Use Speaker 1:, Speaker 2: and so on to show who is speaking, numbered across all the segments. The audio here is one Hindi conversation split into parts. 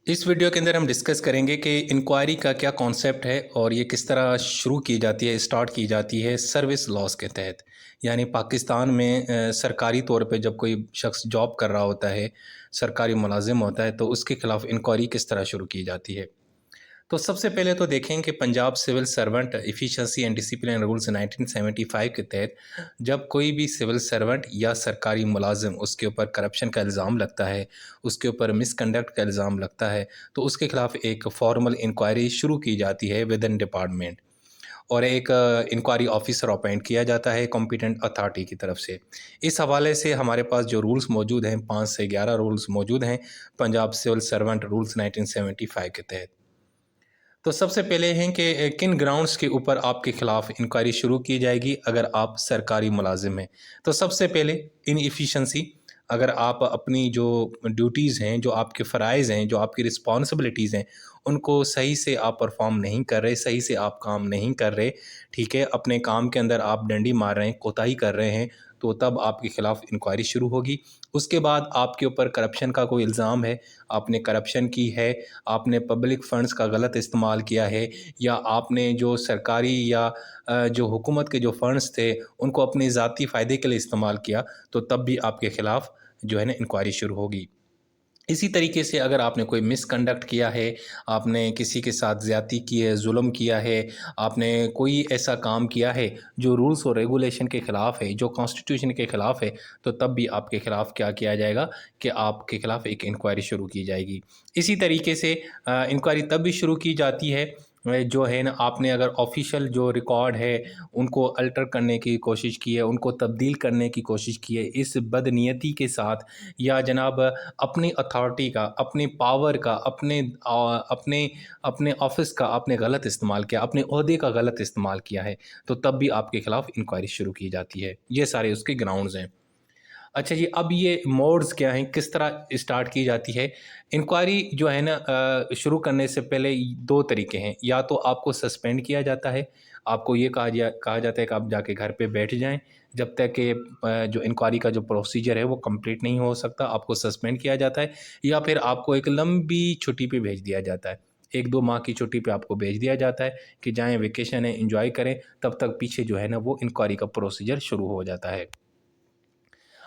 Speaker 1: इस वीडियो के अंदर हम डिस्कस करेंगे कि इंक्वायरी का क्या कॉन्सेप्ट है और ये किस तरह शुरू की जाती है, स्टार्ट की जाती है सर्विस लॉज के तहत। यानी पाकिस्तान में सरकारी तौर पे जब कोई शख्स जॉब कर रहा होता है, सरकारी मुलाजिम होता है, तो उसके खिलाफ इंक्वायरी किस तरह शुरू की जाती है। तो सबसे पहले तो देखें कि Punjab civil servant efficiency and discipline rules 1975 के तहत जब कोई भी सिविल सर्वेंट या सरकारी मुलाजिम उसके ऊपर करप्शन का इल्ज़ाम लगता है, उसके ऊपर मिसकंडक्ट का इल्ज़ाम लगता है, तो उसके खिलाफ एक फॉर्मल इंक्वायरी शुरू की जाती है विद इन डिपार्टमेंट। और एक इंक्वायरी ऑफिसर अपॉइंट किया जाता है कॉम्पिटेंट अथॉरिटी की तरफ से। इस हवाले से हमारे पास जो रूल्स मौजूद हैं, 5 से 11 रूल्स मौजूद हैं पंजाब सिविल सर्वेंट रूल्स 1975 के तहत। तो सबसे पहले हैं कि किन ग्राउंड्स के ऊपर आपके खिलाफ इंक्वायरी शुरू की जाएगी अगर आप सरकारी मुलाजिम हैं। तो सबसे पहले इनएफिशिएंसी, अगर आप अपनी जो ड्यूटीज़ हैं, जो आपके फ़राइज़ हैं, जो आपकी रिस्पॉन्सिबिलिटीज़ हैं, उनको सही से आप परफॉर्म नहीं कर रहे, सही से आप काम नहीं कर रहे, ठीक है, अपने काम के अंदर आप डंडी मार रहे हैं, कोताही कर रहे हैं, तो तब आपके खिलाफ इंक्वायरी शुरू होगी। उसके बाद आपके ऊपर करप्शन का कोई इल्ज़ाम है, आपने करप्शन की है, आपने पब्लिक फ़ंड्स का गलत इस्तेमाल किया है, या आपने जो सरकारी या जो हुकूमत के जो फ़ंड्स थे उनको अपने ज़ाती फ़ायदे के लिए इस्तेमाल किया, तो तब भी आपके ख़िलाफ़ जो है ना इंक्वायरी शुरू होगी। इसी तरीके से अगर आपने कोई मिसकंडक्ट किया है, आपने किसी के साथ ज़्यादती की है, ज़ुल्म किया है, आपने कोई ऐसा काम किया है जो रूल्स और रेगुलेशन के ख़िलाफ़ है, जो कॉन्स्टिट्यूशन के ख़िलाफ़ है, तो तब भी आपके ख़िलाफ़ क्या किया जाएगा कि आपके ख़िलाफ़ एक इंक्वायरी शुरू की जाएगी। इसी तरीके से इंक्वायरी तब भी शुरू की जाती है जो है ना, आपने अगर ऑफ़िशियल जो रिकॉर्ड है उनको अल्टर करने की कोशिश की है, उनको तब्दील करने की कोशिश की है इस बदनीयती के साथ, या जनाब अपनी अथॉरिटी का, अपनी पावर का, अपने अपने ऑफ़िस का आपने गलत इस्तेमाल किया, अपने ओहदे का गलत इस्तेमाल किया है, तो तब भी आपके खिलाफ़ इंक्वायरी शुरू की जाती है। ये सारे उसके ग्राउंड्स हैं। अच्छा जी, अब ये मोड्स क्या हैं, किस तरह स्टार्ट की जाती है? इंक्वायरी जो है ना शुरू करने से पहले 2 तरीके हैं, या तो आपको सस्पेंड किया जाता है, आपको ये कहा जाता है कि आप जाके घर पे बैठ जाएँ, जब तक कि जो इंक्वायरी का जो प्रोसीजर है वो कंप्लीट नहीं हो सकता, आपको सस्पेंड किया जाता है, या फिर आपको एक लंबी छुट्टी पे भेज दिया जाता है। 1-2 माह की छुट्टी पे आपको भेज दिया जाता है कि जाएँ, वेकेशन है, एन्जॉय करें, तब तक पीछे जो है ना वो इंक्वायरी का प्रोसीजर शुरू हो जाता है।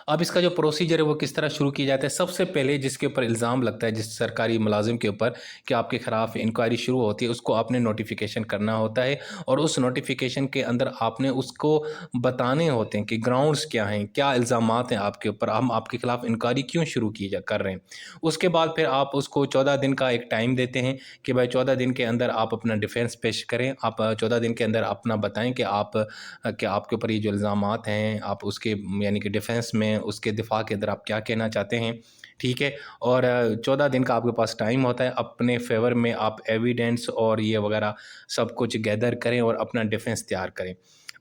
Speaker 1: अब इसका जो प्रोसीजर है वो किस तरह शुरू किया जाता है, सबसे पहले जिसके ऊपर इल्ज़ाम लगता है, जिस सरकारी मुलाजिम के ऊपर कि आपके ख़िलाफ़ इंक्वायरी शुरू होती है, उसको आपने नोटिफ़िकेशन करना होता है, और उस नोटिफ़िकेशन के अंदर आपने उसको बताने होते हैं कि ग्राउंड्स क्या हैं, क्या इल्ज़ामात हैं आपके ऊपर, हम आपके ख़िलाफ़ इंक्वायरी क्यों शुरू की जा कर रहे हैं। उसके बाद फिर आप उसको 14 दिन का एक टाइम देते हैं कि भाई 14 दिन के अंदर आप अपना डिफेंस पेश करें, आप 14 दिन के अंदर अपना बताएँ कि आपके ऊपर ये जो इल्ज़ामात हैं, आप उसके यानी कि डिफेंस में, उसके दिफ़ा के अंदर आप क्या कहना चाहते हैं, ठीक है? और 14 दिन का आपके पास टाइम होता है, अपने फ़ेवर में आप एविडेंस और ये वगैरह सब कुछ गैदर करें और अपना डिफेंस तैयार करें।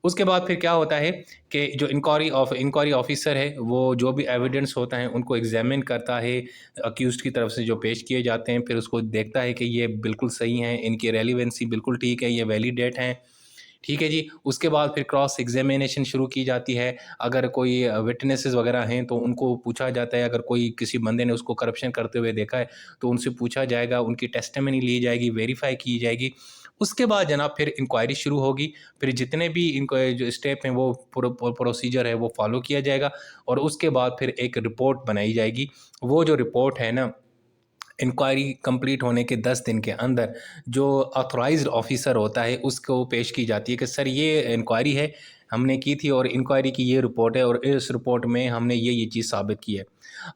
Speaker 1: उसके बाद फिर क्या होता है कि जो इंक्वायरी ऑफ़िसर है, वो जो भी एविडेंस होता है उनको एग्ज़ामिन करता है, अक्यूज़्ड की तरफ से जो पेश किए जाते हैं, फिर उसको देखता है कि ये बिल्कुल सही हैं, इनकी रेलेवेंसी बिल्कुल ठीक है, ये वैलिडेट हैं। ठीक है जी, उसके बाद फिर क्रॉस एग्ज़ामिनेशन शुरू की जाती है। अगर कोई विटनेसेस वगैरह हैं तो उनको पूछा जाता है, अगर कोई किसी बंदे ने उसको करप्शन करते हुए देखा है तो उनसे पूछा जाएगा, उनकी टेस्टिमनी ली जाएगी, वेरीफ़ाई की जाएगी। उसके बाद जनाब फिर इंक्वायरी शुरू होगी, फिर जितने भी इनको जो स्टेप हैं वो प्रोसीजर है वो फ़ॉलो किया जाएगा, और उसके बाद फिर एक रिपोर्ट बनाई जाएगी। वो जो रिपोर्ट है ना, इंक्वायरी कंप्लीट होने के 10 दिन के अंदर जो ऑथराइज्ड ऑफिसर होता है उसको पेश की जाती है कि सर ये इंक्वायरी है, हमने की थी और इंक्वायरी की ये रिपोर्ट है, और इस रिपोर्ट में हमने ये चीज़ साबित की है।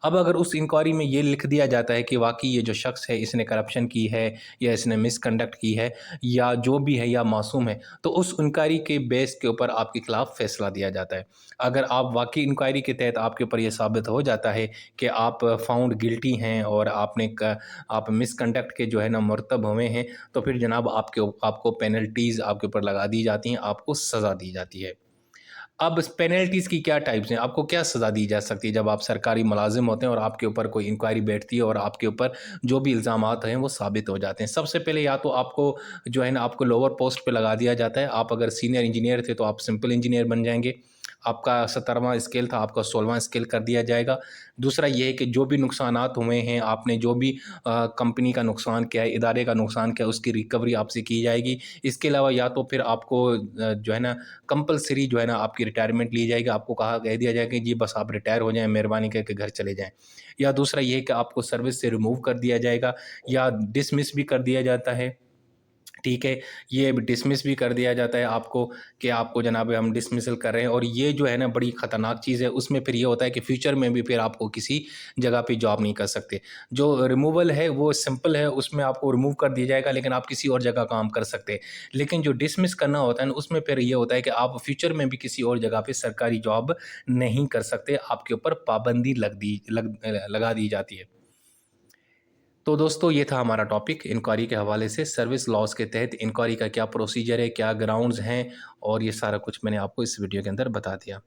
Speaker 1: अब अगर उस इंक्वायरी में ये लिख दिया जाता है कि वाक़ई ये जो शख्स है इसने करप्शन की है, या इसने मिसकंडक्ट की है, या जो भी है, या मासूम है, तो उस इंक्वायरी के बेस के ऊपर आपके खिलाफ फैसला दिया जाता है। अगर आप वाक़ई इंक्वायरी के तहत आपके ऊपर ये साबित हो जाता है कि आप फाउंड गिल्टी हैं और आप मिसकंडक्ट के जो है ना मुर्तब हुए हैं, तो फिर जनाब आपको पेनल्टीज़ आपके ऊपर लगा दी जाती हैं, आपको सज़ा दी जाती है। अब इस पेनल्टीज़ की क्या टाइप्स हैं? आपको क्या सज़ा दी जा सकती है जब आप सरकारी मुलाज़िम होते हैं और आपके ऊपर कोई इंक्वायरी बैठती है और आपके ऊपर जो भी इल्ज़ामात हैं वो साबित हो जाते हैं? सबसे पहले या तो आपको जो है ना आपको लोअर पोस्ट पे लगा दिया जाता है। आप अगर सीनियर इंजीनियर थे तो आप सिंपल इंजीनियर बन जाएँगे। आपका 17वां स्केल था, आपका 16वां स्केल कर दिया जाएगा। दूसरा ये है कि जो भी नुकसानात हुए हैं, आपने जो भी कंपनी का नुकसान किया है, इदारे का नुकसान किया है, उसकी रिकवरी आपसे की जाएगी। इसके अलावा या तो फिर आपको जो है ना कंपल्सरी जो है ना आपकी रिटायरमेंट ली जाएगी, आपको कह दिया जाएगा कि जी बस आप रिटायर हो जाएँ, मेहरबानी करके घर चले जाएँ। या दूसरा ये है कि आपको सर्विस से रिमूव कर दिया जाएगा या डिसमिस भी कर दिया जाता है। ठीक है, ये डिसमिस भी कर दिया जाता है आपको कि आपको जनाब हम डिसमिसल कर रहे हैं, और ये जो है ना बड़ी ख़तरनाक चीज़ है। उसमें फिर ये होता है कि फ्यूचर में भी फिर आपको किसी जगह पे जॉब नहीं कर सकते। जो रिमूवल है वो सिंपल है, उसमें आपको रिमूव कर दिया जाएगा लेकिन आप किसी और जगह काम कर सकते हैं। लेकिन जो डिसमिस करना होता है ना, उसमें फिर ये होता है कि आप फ्यूचर में भी किसी और जगह पे सरकारी जॉब नहीं कर सकते, आपके ऊपर पाबंदी लगा दी जाती है। तो दोस्तों ये था हमारा टॉपिक इंक्वायरी के हवाले से। सर्विस लॉज़ के तहत इंक्वायरी का क्या प्रोसीजर है, क्या ग्राउंड्स हैं, और ये सारा कुछ मैंने आपको इस वीडियो के अंदर बता दिया।